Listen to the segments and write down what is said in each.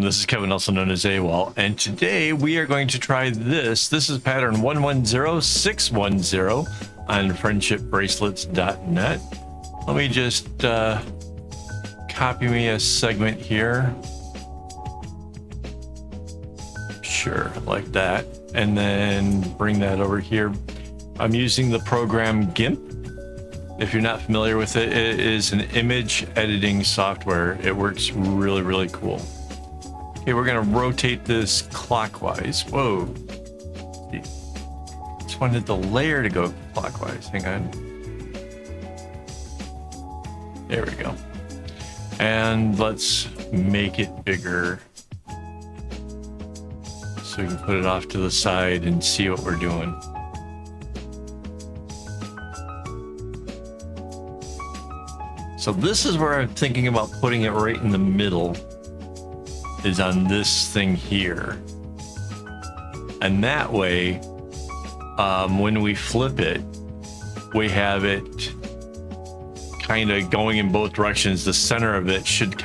this is Kevin, also known as AKAAWOL, and today we are going to try this. This is pattern 110610 on friendshipbracelets.net. Let me just copy me a segment here. Sure, like that. And then bring that over here. I'm using the program GIMP. If you're not familiar with it, it is an image editing software. It works really, really cool. Okay, we're gonna rotate this clockwise. Whoa. Just wanted the layer to go clockwise. Hang on. There we go. And let's make it bigger so we can put it off to the side and see what we're doing. So this is where I'm thinking about putting it right in the middle, is on this thing here. And that way, when we flip it, we have it kind of going in both directions. The center of it should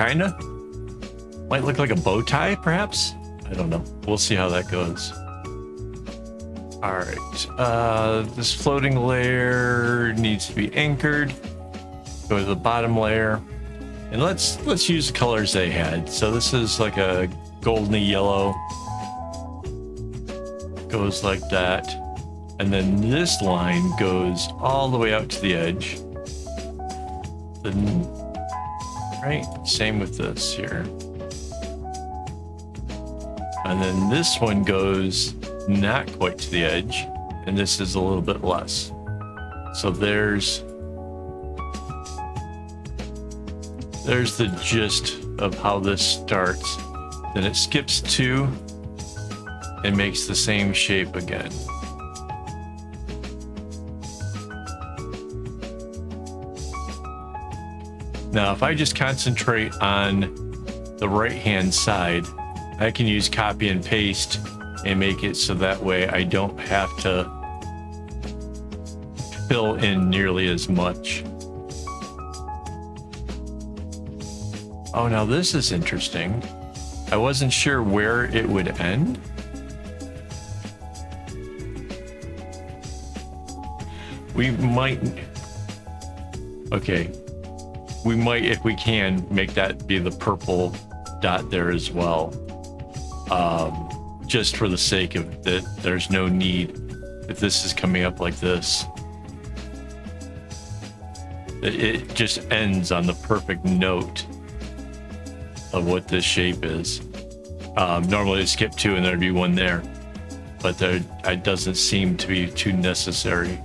might look like a bow tie, perhaps? I don't know. We'll see how that goes. All right, this floating layer needs to be anchored. Go to the bottom layer, and let's use the colors they had. So this is like a goldeny yellow, goes like that, and then this line goes all the way out to the edge. Then, right, same with this here, and then this one goes not quite to the edge, and this is a little bit less. So there's the gist of how this starts. Then it skips 2 and makes the same shape again. Now, if I just concentrate on the right-hand side, I can use copy and paste and make it so that way I don't have to fill in nearly as much. Oh, now this is interesting. I wasn't sure where it would end. We might, okay. We might, if we can, make that be the purple dot there as well. Just for the sake of that, there's no need, if this is coming up like this. It just ends on the perfect note of what this shape is. Normally I'd skip 2 and there'd be 1 there, but it doesn't seem to be too necessary.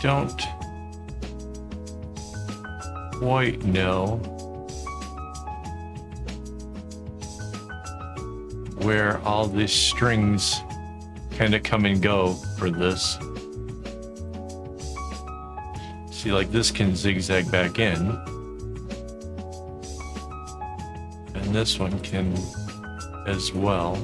Don't quite know where all these strings kind of come and go for this. See, like this can zigzag back in, and this one can as well.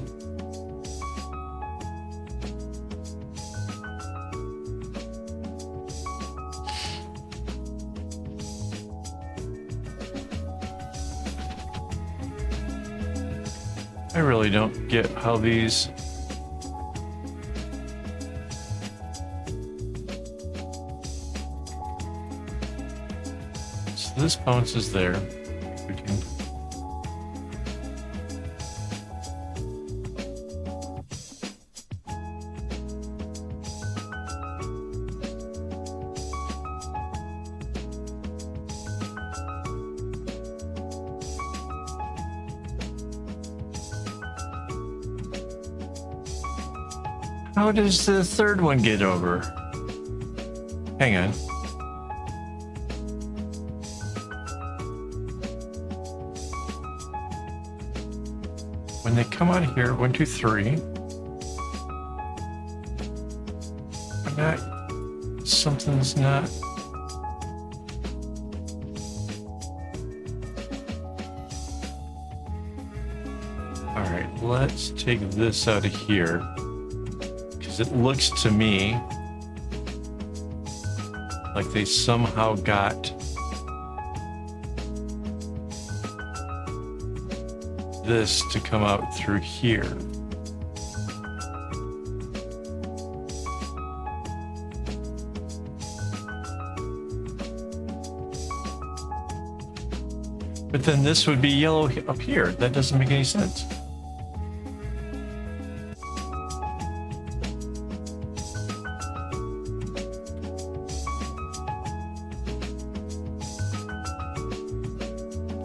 I really don't get how these this bounces there. We can how does the third one get over? Hang on. When they come out of here, 1, 2, 3. Something's not. All right, let's take this out of here, because it looks to me Like they somehow got this to come out through here. But then this would be yellow up here. That doesn't make any sense.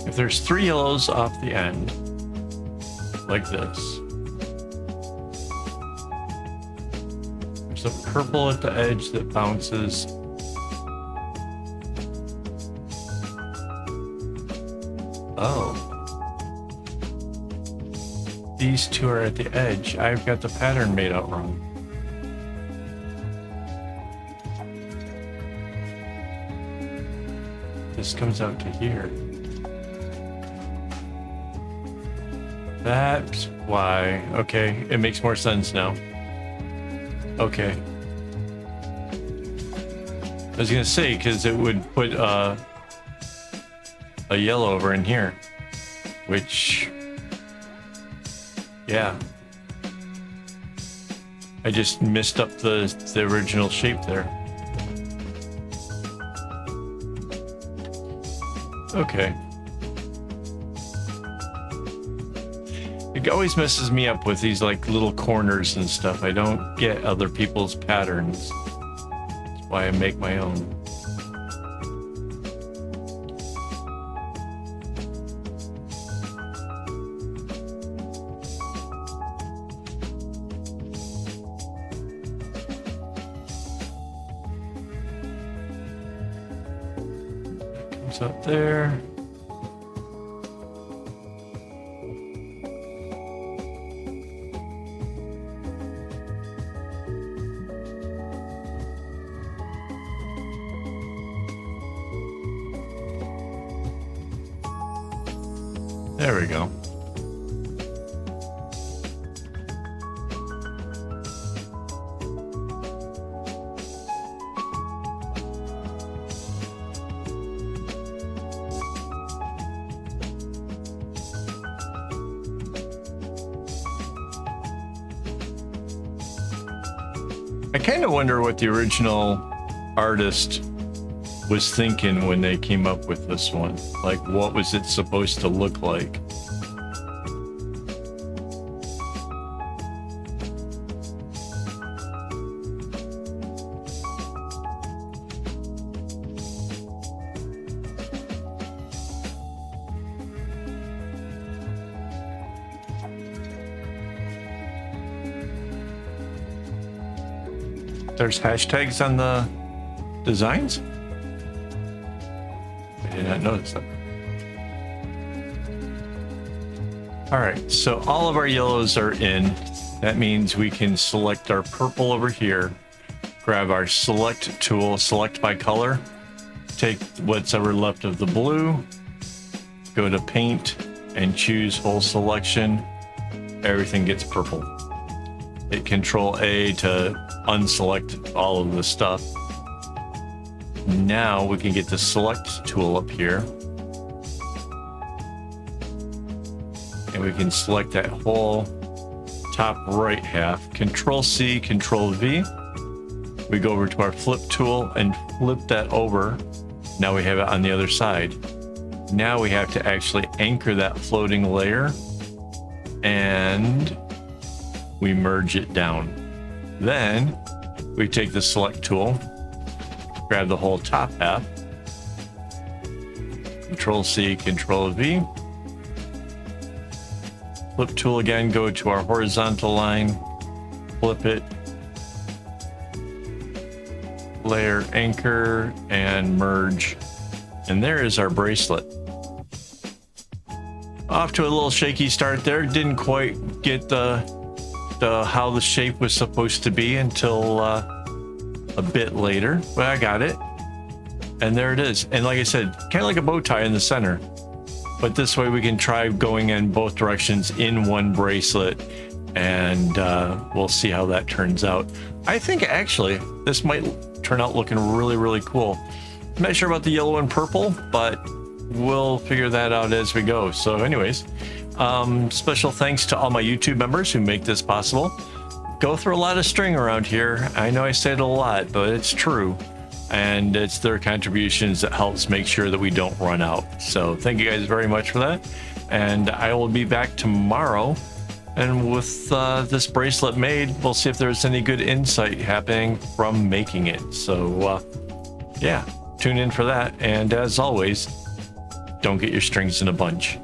If there's 3 yellows off the end, like this, there's a purple at the edge that bounces. Oh. These 2 are at the edge. I've got the pattern made out wrong. This comes out to here. That's why. Okay, it makes more sense now. Okay. I was gonna say, because it would put a yellow over in here, which, yeah, I just messed up the original shape there. Okay. It always messes me up with these like little corners and stuff. I don't get other people's patterns. That's why I make my own. Comes up there. There we go. I kind of wonder what the original artist was thinking when they came up with this one. Like, what was it supposed to look like? There's hashtags on the designs? I did not notice that. All right, so all of our yellows are in. That means we can select our purple over here, grab our select tool, select by color, take what's ever left of the blue, go to paint and choose whole selection. Everything gets purple. Hit Control A to unselect all of the stuff. Now we can get the select tool up here. And we can select that whole top right half. Control C, Control V. We go over to our flip tool and flip that over. Now we have it on the other side. Now we have to actually anchor that floating layer and we merge it down. Then we take the select tool, grab the whole top half, Control C, Control V, flip tool again, go to our horizontal line, flip it, layer anchor, and merge. And there is our bracelet. Off to a little shaky start there. Didn't quite get how the shape was supposed to be until a bit later, but I got it. And there it is. And like I said, kind of like a bow tie in the center. But this way we can try going in both directions in one bracelet, and we'll see how that turns out. I think actually this might turn out looking really, really cool. I'm not sure about the yellow and purple, but we'll figure that out as we go. So anyways, special thanks to all my YouTube members who make this possible. Go through a lot of string around here. I know I say it a lot, but it's true. And it's their contributions that helps make sure that we don't run out. So thank you guys very much for that. And I will be back tomorrow. And with this bracelet made, we'll see if there's any good insight happening from making it. So yeah, tune in for that. And as always, don't get your strings in a bunch.